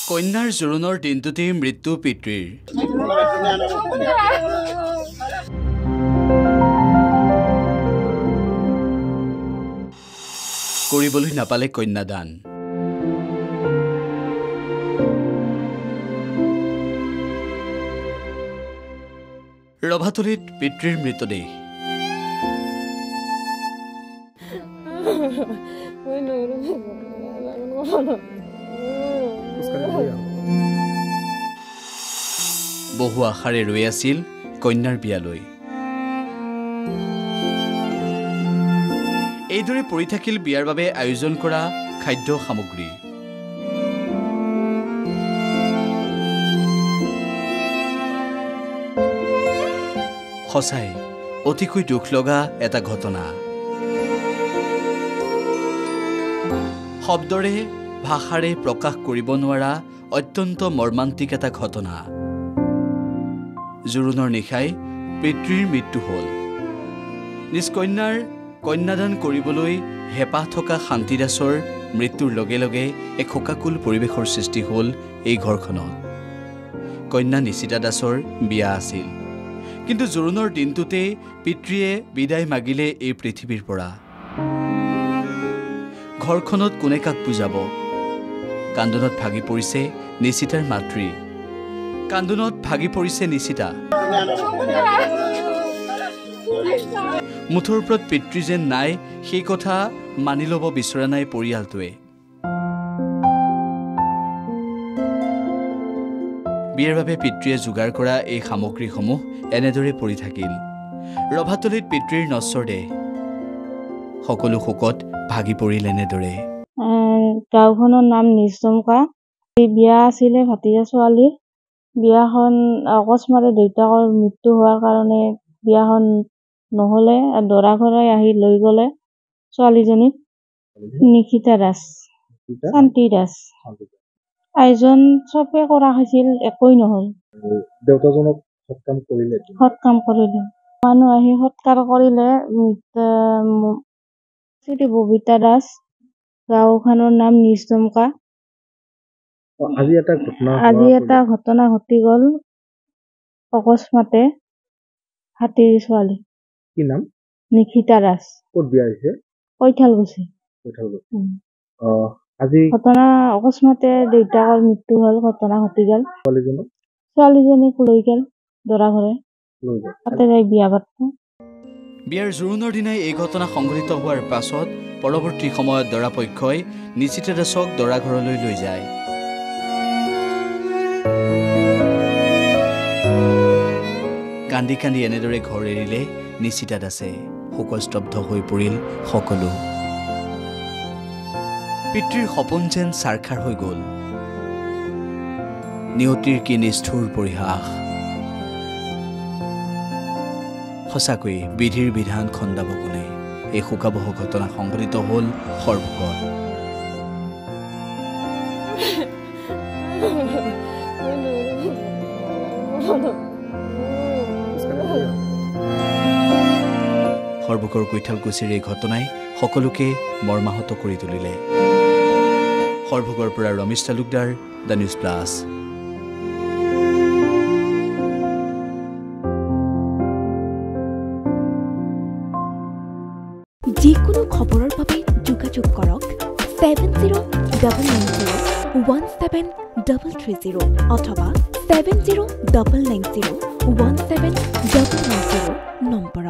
কন্যাৰ জোৰোণৰ দিনটোতেই মৃত্যু পিতৃৰ। কৰিবলৈ নাপালে কন্যাদান। ৰভাতলিত পিতৃৰ মৃতদেহ। বহু আশাৰে ৰৈ আছিল কন্যাৰ বিয়ালৈ। এইদৰে পৰি থাকিল বিয়াৰ বাবে আয়োজন কৰা খাদ্য সামগ্ৰী। সঁচাই অতিকৈ দুখ লগা এটা ঘটনা। শব্দৰে ভাষাৰে প্ৰকাশ কৰিব নোৱাৰা অত্যন্ত মৰ্মান্তিক এটা ঘটনা। জোৰোণৰ নিশাই পিতৃৰ মৃত্যু হ'ল। নিজ কন্যাৰ কন্যাদান কৰিবলৈ হেঁপাহ থকা শান্তি দাসৰ মৃত্যুৰ লগে লগে এক শোকাকুল পৰিৱেশৰ সৃষ্টি হ'ল এই ঘৰখনত। কন্যা নিশিতা দাসৰ বিয়া আছিল, কিন্তু জোৰোণৰ দিনটোতে পিতৃয়ে বিদায় মাগিলে এই পৃথিৱীৰ পৰা। ঘৰখনত কোনে কাক বুজাব? কান্দোনত ভাগি পৰিছে নিশিতাৰ মাতৃ। কান্দোনত ভাগি পৰিছে নিশিতা। মুঠৰ ওপৰত পিতৃ যেন নাই সেই কথা মানি ল'ব বিচৰা নাই পৰিয়ালটোৱে। বিয়াৰ বাবে পিতৃয়ে যোগাৰ কৰা এই সামগ্ৰীসমূহ এনেদৰে পৰি থাকিল। ৰভাতলিত পিতৃৰ নশ্বৰ দেহ। সকলো শোকত ভাগি পৰিল এনেদৰে। গাঁওখনৰ নাম নিচমকা। এই বিয়া আছিলে ভাতিজা ছোৱালীৰ। বিয়াখন অকস্মাতে দেউতাকৰ মৃত্যু হোৱাৰ কাৰণে বিয়াখন নহ'লে। দৰা ঘৰাই আহি লৈ গ'লে ছোৱালীজনীক। নিশিতা দাস, শান্তি দাস। আয়োজন চবে কৰা হৈছিল, একোৱেই নহ'ল। দেউতাজনক সৎকাম কৰিলে? সৎকাম কৰিলে। মানুহ আহি সৎকাৰ কৰিলে। ববিতা দাস, গাঁওখনৰ নাম নিচমকা। আজি এটা ঘটনা ঘটি গ'ল অকস্মাতে। হাতীৰ ছোৱালী। কি নাম? নিশিতা দাস। ক'ত বিয়া হৈছে? কৈঠালকুছি। আজি ঘটনা অকস্মাতে দেউতাকৰ মৃত্যু হ'ল। ঘটনা ঘটি গ'ল। ছোৱালীজনীক লৈ গ'ল দৰা ঘৰে। তাতে যাই বিয়া পাতব। বিয়াৰ জোৰোণৰ দিনাই এই ঘটনা সংঘটিত হোৱাৰ পাছত পৰৱৰ্তী সময়ত দৰা পক্ষই নিশিতা দাসক দৰা ঘৰলৈ লৈ যায়। কান্দি কান্দি এনেদৰে ঘৰ এৰিলে নিশিতা দাসে। শোকস্তব্ধ হৈ পৰিল সকলো। পিতৃৰ সপোন যেন ছাৰখাৰ হৈ গ'ল। নিয়তিৰ কি নিষ্ঠুৰ পৰিহাস। সঁচাকৈয়ে বিধিৰ বিধান খন্দাব কোনে? এই শোকাবহ ঘটনা সংঘটিত হ'ল সৰভোগত। সৰভোগৰ কৈঠালকুছিৰ এই ঘটনাই সকলোকে মৰ্মাহত কৰি তুলিলে। সৰভোগৰ পৰা Ramesh Talukdar, the news plus. যিকোনো খবৰৰ বাবে যোগাযোগ কৰক 7099017330 অথবা 7099017990 নম্বৰত।